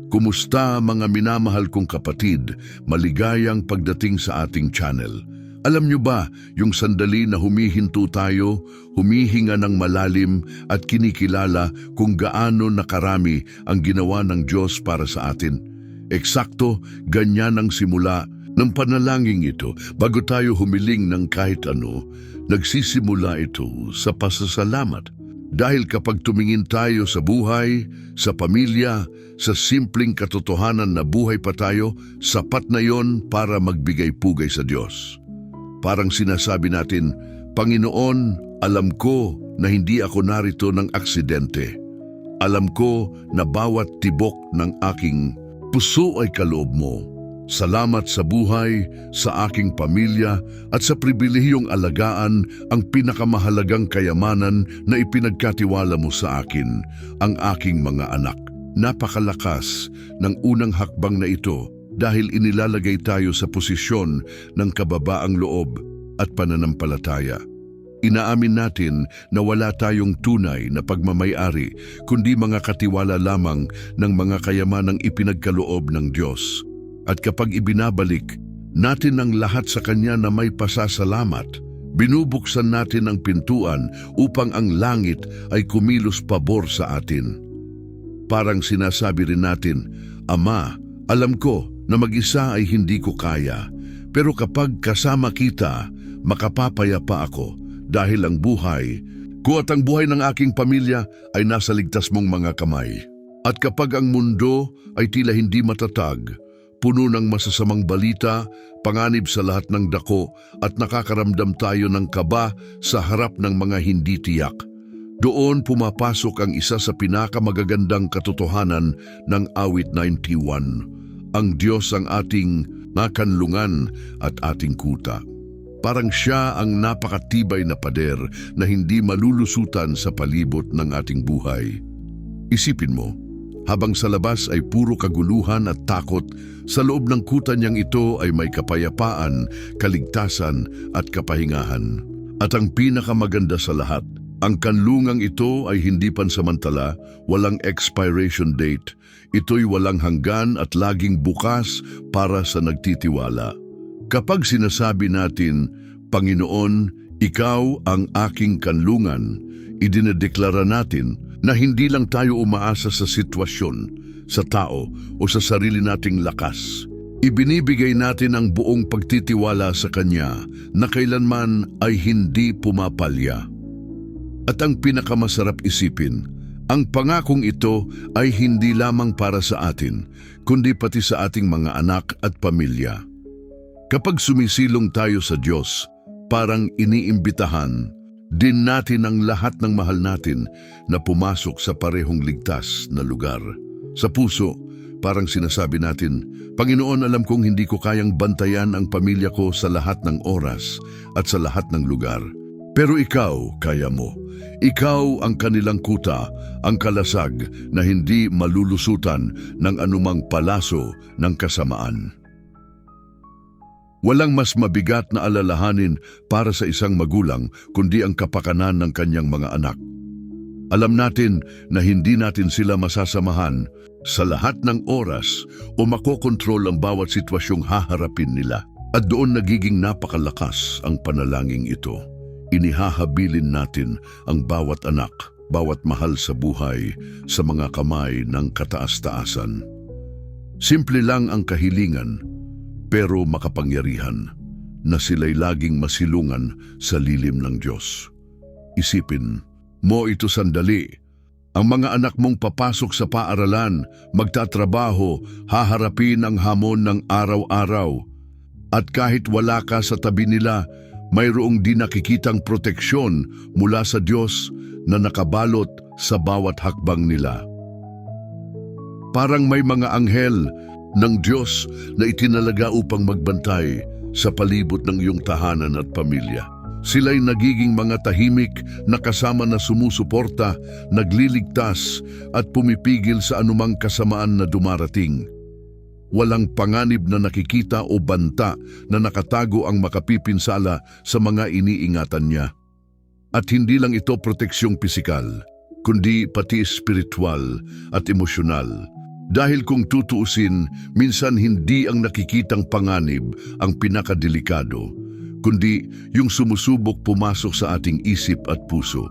Kumusta mga minamahal kong kapatid, maligayang pagdating sa ating channel. Alam nyo ba, yung sandali na humihinto tayo, humihinga ng malalim at kinikilala kung gaano nakarami ang ginawa ng Diyos para sa atin. Eksakto, ganyan ang simula ng panalangin ito. Bago tayo humiling ng kahit ano, nagsisimula ito sa pasasalamat. Dahil kapag tumingin tayo sa buhay, sa pamilya, sa simpleng katotohanan na buhay pa tayo, sapat na yon para magbigay pugay sa Diyos. Parang sinasabi natin, Panginoon, alam ko na hindi ako narito ng aksidente. Alam ko na bawat tibok ng aking puso ay kaloob mo. Salamat sa buhay, sa aking pamilya at sa pribilehiyong alagaan ang pinakamahalagang kayamanan na ipinagkatiwala mo sa akin, ang aking mga anak. Napakalakas ng unang hakbang na ito dahil inilalagay tayo sa posisyon ng kababaang loob at pananampalataya. Inaamin natin na wala tayong tunay na pagmamay-ari kundi mga katiwala lamang ng mga kayamanang ipinagkaloob ng Diyos. At kapag ibinabalik natin ang lahat sa Kanya na may pasasalamat, binubuksan natin ang pintuan upang ang langit ay kumilos pabor sa atin. Parang sinasabi rin natin, Ama, alam ko na mag-isa ay hindi ko kaya, pero kapag kasama kita, makapapayapa ako dahil ang buhay ko at ang buhay ng aking pamilya ay nasa ligtas mong mga kamay. At kapag ang mundo ay tila hindi matatag, puno ng masasamang balita, panganib sa lahat ng dako at nakakaramdam tayo ng kaba sa harap ng mga hindi tiyak. Doon pumapasok ang isa sa pinakamagagandang katotohanan ng awit 91. Ang Diyos ang ating nakanlungan at ating kuta. Parang siya ang napakatibay na pader na hindi malulusutan sa palibot ng ating buhay. Isipin mo, habang sa labas ay puro kaguluhan at takot, sa loob ng kuta niyang ito ay may kapayapaan, kaligtasan at kapahingahan. At ang pinakamaganda sa lahat, ang kanlungang ito ay hindi pansamantala, walang expiration date. Ito'y walang hanggan at laging bukas para sa nagtitiwala. Kapag sinasabi natin, Panginoon, Ikaw ang aking kanlungan, idinedeklara natin na hindi lang tayo umaasa sa sitwasyon, sa tao o sa sarili nating lakas. Ibinibigay natin ang buong pagtitiwala sa Kanya na kailanman ay hindi pumapalya. At ang pinakamasarap isipin, ang pangakong ito ay hindi lamang para sa atin, kundi pati sa ating mga anak at pamilya. Kapag sumisilong tayo sa Diyos, parang iniimbitahan din natin ang lahat ng mahal natin na pumasok sa parehong ligtas na lugar. Sa puso, parang sinasabi natin, Panginoon, alam kong hindi ko kayang bantayan ang pamilya ko sa lahat ng oras at sa lahat ng lugar. Pero Ikaw, kaya mo. Ikaw ang kanilang kuta, ang kalasag na hindi malulusutan ng anumang palaso ng kasamaan. Walang mas mabigat na alalahanin para sa isang magulang kundi ang kapakanan ng kanyang mga anak. Alam natin na hindi natin sila masasamahan sa lahat ng oras o makokontrol ang bawat sitwasyong haharapin nila. At doon nagiging napakalakas ang panalangin ito. Inihahabilin natin ang bawat anak, bawat mahal sa buhay sa mga kamay ng kataas-taasan. Simple lang ang kahilingan, pero makapangyarihan na sila'y laging masilungan sa lilim ng Diyos. Isipin mo ito sandali. Ang mga anak mong papasok sa paaralan, magtatrabaho, haharapin ang hamon ng araw-araw. At kahit wala ka sa tabi nila, mayroong di nakikitang proteksyon mula sa Diyos na nakabalot sa bawat hakbang nila. Parang may mga anghel ng Diyos na itinalaga upang magbantay sa palibot ng iyong tahanan at pamilya. Sila'y nagiging mga tahimik na kasama na sumusuporta, nagliligtas at pumipigil sa anumang kasamaan na dumarating. Walang panganib na nakikita o banta na nakatago ang makapipinsala sa mga iniingatan niya. At hindi lang ito proteksyong pisikal, kundi pati espiritual at emosyonal. Dahil kung tutuusin, minsan hindi ang nakikitang panganib ang pinakadelikado, kundi yung sumusubok pumasok sa ating isip at puso.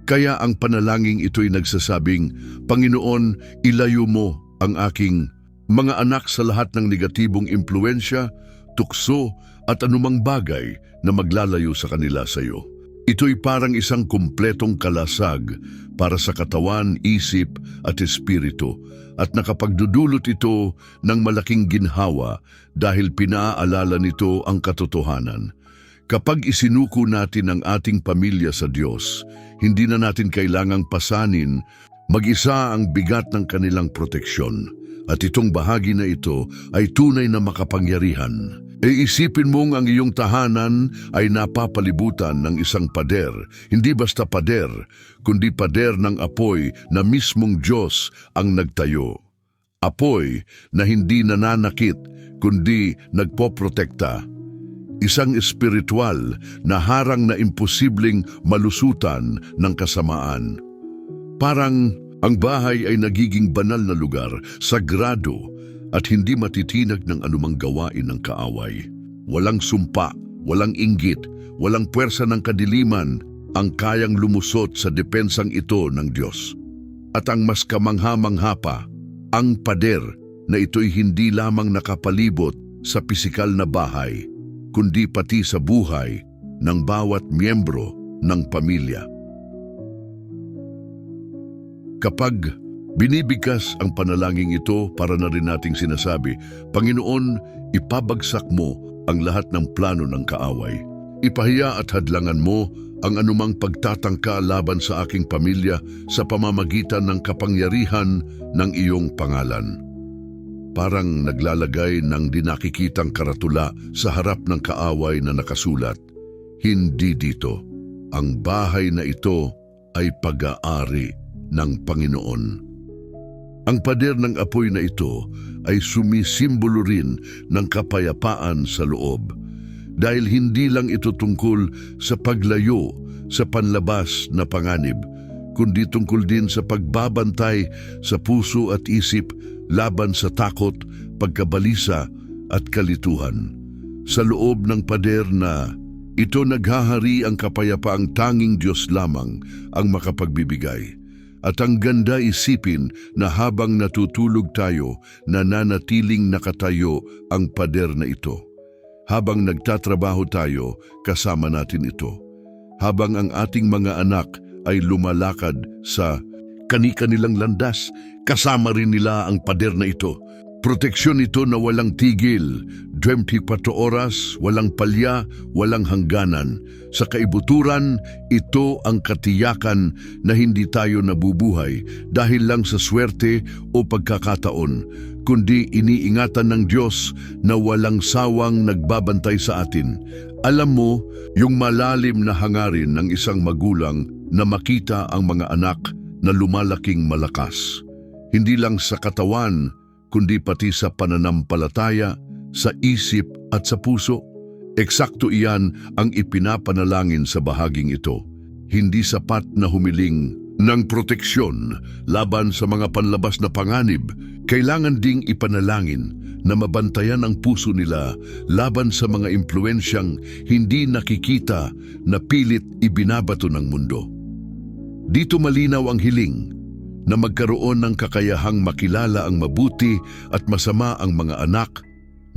Kaya ang panalangin ito'y nagsasabing, Panginoon, ilayo mo ang aking mga anak sa lahat ng negatibong impluensya, tukso at anumang bagay na maglalayo sa kanila sa iyo. Ito'y parang isang kumpletong kalasag para sa katawan, isip at espiritu at nakapagdudulot ito ng malaking ginhawa dahil pinaalala nito ang katotohanan. Kapag isinuko natin ang ating pamilya sa Diyos, hindi na natin kailangang pasanin mag-isa ang bigat ng kanilang proteksyon. At itong bahagi na ito ay tunay na makapangyarihan. Isipin mong ang iyong tahanan ay napapalibutan ng isang pader, hindi basta pader, kundi pader ng apoy na mismong Diyos ang nagtayo. Apoy na hindi nananakit, kundi nagpoprotekta. Isang espiritual na harang na imposibleng malusutan ng kasamaan. Parang ang bahay ay nagiging banal na lugar, sagrado, at hindi matitinag ng anumang gawain ng kaaway. Walang sumpa, walang inggit, walang puwersa ng kadiliman ang kayang lumusot sa depensang ito ng Diyos. At ang mas kamangha-mangha pa, ang pader na ito'y hindi lamang nakapalibot sa pisikal na bahay, kundi pati sa buhay ng bawat miyembro ng pamilya. Kapag binibigkas ang panalangin ito, para na rin nating sinasabi, Panginoon, ipabagsak mo ang lahat ng plano ng kaaway. Ipahiya at hadlangan mo ang anumang pagtatangka laban sa aking pamilya sa pamamagitan ng kapangyarihan ng iyong pangalan. Parang naglalagay ng dinakikitang karatula sa harap ng kaaway na nakasulat, Hindi dito. Ang bahay na ito ay pag-aari ng Panginoon. Ang pader ng apoy na ito ay sumisimbolo rin ng kapayapaan sa loob, dahil hindi lang ito tungkol sa paglayo sa panlabas na panganib, kundi tungkol din sa pagbabantay sa puso at isip laban sa takot, pagkabalisa at kalituhan. Sa loob ng pader na ito naghahari ang kapayapaang tanging Diyos lamang ang makapagbibigay. At ang ganda isipin na habang natutulog tayo, nananatiling nakatayo ang pader na ito. Habang nagtatrabaho tayo, kasama natin ito. Habang ang ating mga anak ay lumalakad sa kani-kanilang landas, kasama rin nila ang pader na ito. Proteksyon ito na walang tigil, 24 oras, walang palya, walang hangganan. Sa kaibuturan, ito ang katiyakan na hindi tayo nabubuhay dahil lang sa swerte o pagkakataon, kundi iniingatan ng Diyos na walang sawang nagbabantay sa atin. Alam mo, yung malalim na hangarin ng isang magulang na makita ang mga anak na lumalaking malakas. Hindi lang sa katawan, kundi pati sa pananampalataya, sa isip at sa puso. Eksakto iyan ang ipinapanalangin sa bahaging ito. Hindi sapat na humiling ng proteksyon laban sa mga panlabas na panganib. Kailangan ding ipanalangin na mabantayan ang puso nila laban sa mga impluensyang hindi nakikita na pilit ibinabato ng mundo. Dito malinaw ang hiling na magkaroon ng kakayahang makilala ang mabuti at masama ang mga anak,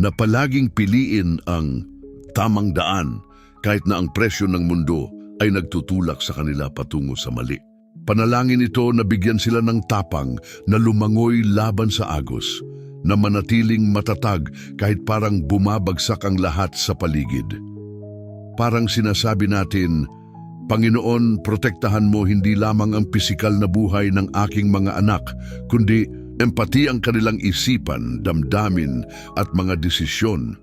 na palaging piliin ang tamang daan kahit na ang presyo ng mundo ay nagtutulak sa kanila patungo sa mali. Panalangin ito na bigyan sila ng tapang na lumangoy laban sa agos, na manatiling matatag kahit parang bumabagsak ang lahat sa paligid. Parang sinasabi natin, Panginoon, protektahan mo hindi lamang ang pisikal na buhay ng aking mga anak, kundi empati ang kanilang isipan, damdamin at mga desisyon.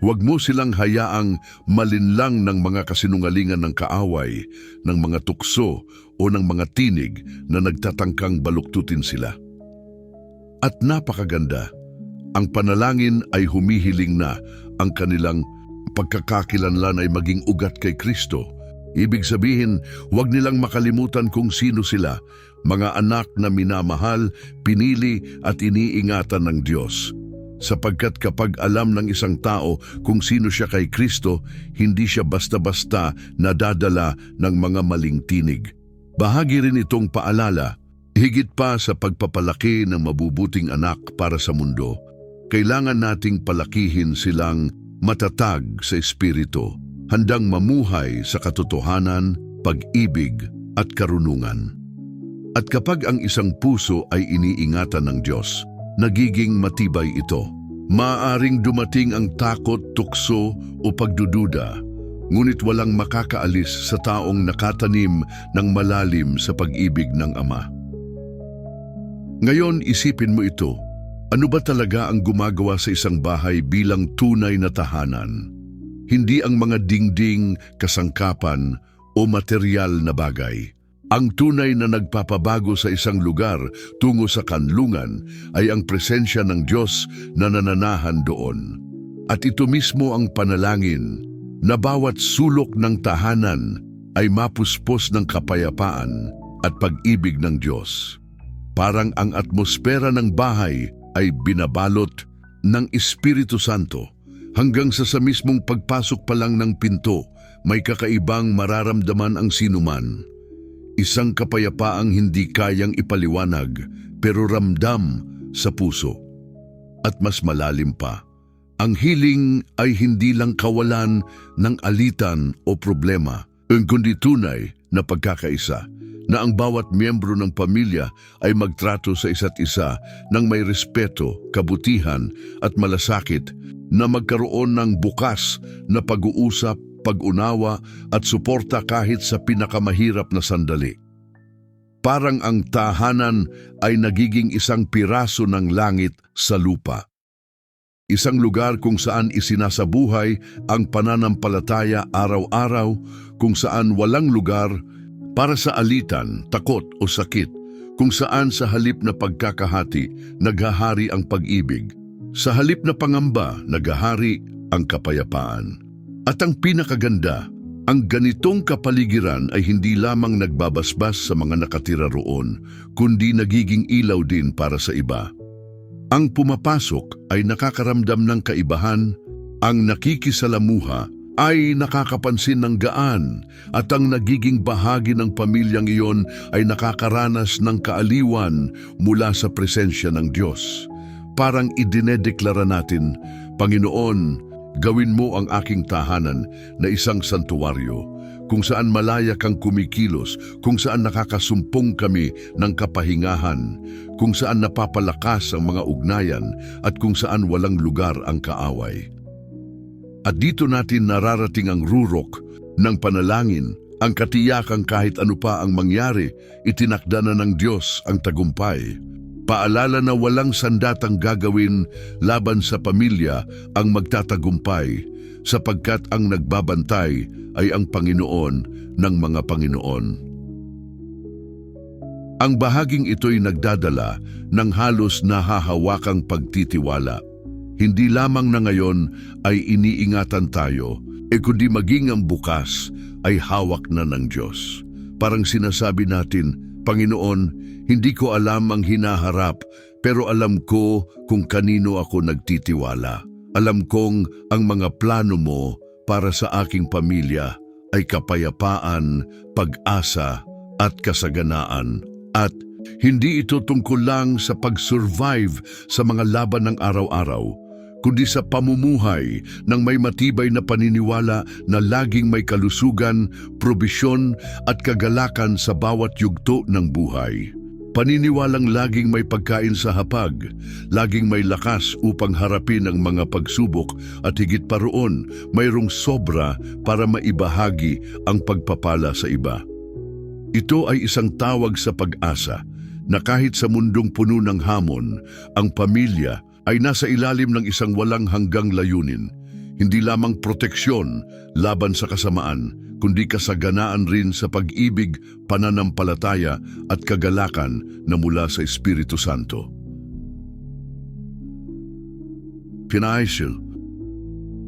Huwag mo silang hayaang malinlang ng mga kasinungalingan ng kaaway, ng mga tukso o ng mga tinig na nagtatangkang baluktutin sila. At napakaganda, ang panalangin ay humihiling na ang kanilang pagkakakilanlan ay maging ugat kay Kristo, Ibig sabihin, huwag nilang makalimutan kung sino sila, mga anak na minamahal, pinili at iniingatan ng Diyos. Sapagkat kapag alam ng isang tao kung sino siya kay Kristo, hindi siya basta-basta nadadala ng mga maling tinig. Bahagi rin itong paalala, higit pa sa pagpapalaki ng mabubuting anak para sa mundo, kailangan nating palakihin silang matatag sa espiritu, handang mamuhay sa katotohanan, pag-ibig at karunungan. At kapag ang isang puso ay iniingatan ng Diyos, nagiging matibay ito. Maaaring dumating ang takot, tukso o pagdududa, ngunit walang makakaalis sa taong nakatanim ng malalim sa pag-ibig ng Ama. Ngayon, isipin mo ito. Ano ba talaga ang gumagawa sa isang bahay bilang tunay na tahanan? Hindi ang mga dingding, kasangkapan o material na bagay. Ang tunay na nagpapabago sa isang lugar tungo sa kanlungan ay ang presensya ng Diyos na nananahan doon. At ito mismo ang panalangin na bawat sulok ng tahanan ay mapuspos ng kapayapaan at pag-ibig ng Diyos. Parang ang atmosfera ng bahay ay binabalot ng Espiritu Santo. Hanggang sa mismong pagpasok pa lang ng pinto, may kakaibang mararamdaman ang sinuman. Isang kapayapaang hindi kayang ipaliwanag pero ramdam sa puso. At mas malalim pa, ang healing ay hindi lang kawalan ng alitan o problema, kundi tunay na pagkakaisa, na ang bawat miyembro ng pamilya ay magtrato sa isa't isa ng may respeto, kabutihan at malasakit, na magkaroon ng bukas na pag-uusap, pag-unawa at suporta kahit sa pinakamahirap na sandali. Parang ang tahanan ay nagiging isang piraso ng langit sa lupa. Isang lugar kung saan isinasabuhay ang pananampalataya araw-araw, kung saan walang lugar para sa alitan, takot o sakit, kung saan sa halip na pagkakahati, naghahari ang pag-ibig. Sa halip na pangamba, naghahari ang kapayapaan. At ang pinakaganda, ang ganitong kapaligiran ay hindi lamang nagbabasbas sa mga nakatira roon, kundi nagiging ilaw din para sa iba. Ang pumapasok ay nakakaramdam ng kaibahan, ang nakikisalamuha ay nakakapansin ng gaan, at ang nagiging bahagi ng pamilyang iyon ay nakakaranas ng kaaliwan mula sa presensya ng Diyos. Parang idinedeklara natin, Panginoon, gawin mo ang aking tahanan na isang santuwaryo, kung saan malaya kang kumikilos, kung saan nakakasumpong kami ng kapahingahan, kung saan napapalakas ang mga ugnayan, at kung saan walang lugar ang kaaway. At dito natin nararating ang rurok ng panalangin, ang katiyakang kahit ano pa ang mangyari, itinakda na ng Diyos ang tagumpay. Paalala na walang sandatang gagawin laban sa pamilya ang magtatagumpay, sapagkat ang nagbabantay ay ang Panginoon ng mga Panginoon. Ang bahaging ito'y nagdadala ng halos nahahawakang pagtitiwala. Hindi lamang na ngayon ay iniingatan tayo, kundi maging ang bukas ay hawak na ng Diyos. Parang sinasabi natin, Panginoon, hindi ko alam ang hinaharap, pero alam ko kung kanino ako nagtitiwala. Alam kong ang mga plano mo para sa aking pamilya ay kapayapaan, pag-asa at kasaganaan. At hindi ito tungkol lang sa pag-survive sa mga laban ng araw-araw, kundi sa pamumuhay ng may matibay na paniniwala na laging may kalusugan, probisyon at kagalakan sa bawat yugto ng buhay. Paniniwalang laging may pagkain sa hapag, laging may lakas upang harapin ang mga pagsubok, at higit pa roon, mayroong sobra para maibahagi ang pagpapala sa iba. Ito ay isang tawag sa pag-asa na kahit sa mundong puno ng hamon, ang pamilya ay nasa ilalim ng isang walang hanggang layunin, hindi lamang proteksyon laban sa kasamaan, kundi kasaganaan rin sa pag-ibig, pananampalataya at kagalakan na mula sa Espiritu Santo. Pinaisil,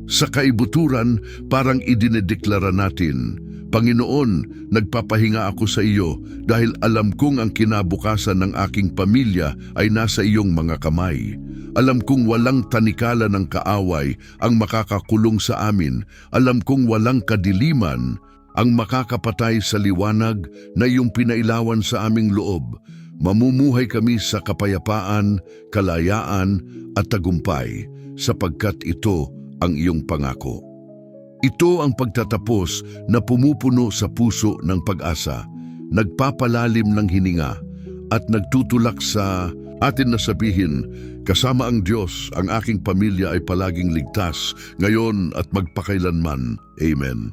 sa kaibuturan parang idinedeklara natin, Panginoon, nagpapahinga ako sa iyo dahil alam kong ang kinabukasan ng aking pamilya ay nasa iyong mga kamay. Alam kong walang tanikala ng kaaway ang makakakulong sa amin. Alam kong walang kadiliman ang makakapatay sa liwanag na iyong pinailawan sa aming loob. Mamumuhay kami sa kapayapaan, kalayaan at tagumpay sapagkat ito ang iyong pangako. Ito ang pagtatapos na pumupuno sa puso ng pag-asa, nagpapalalim ng hininga at nagtutulak sa atin na sabihin, kasama ang Diyos, ang aking pamilya ay palaging ligtas, ngayon at magpakailanman. Amen.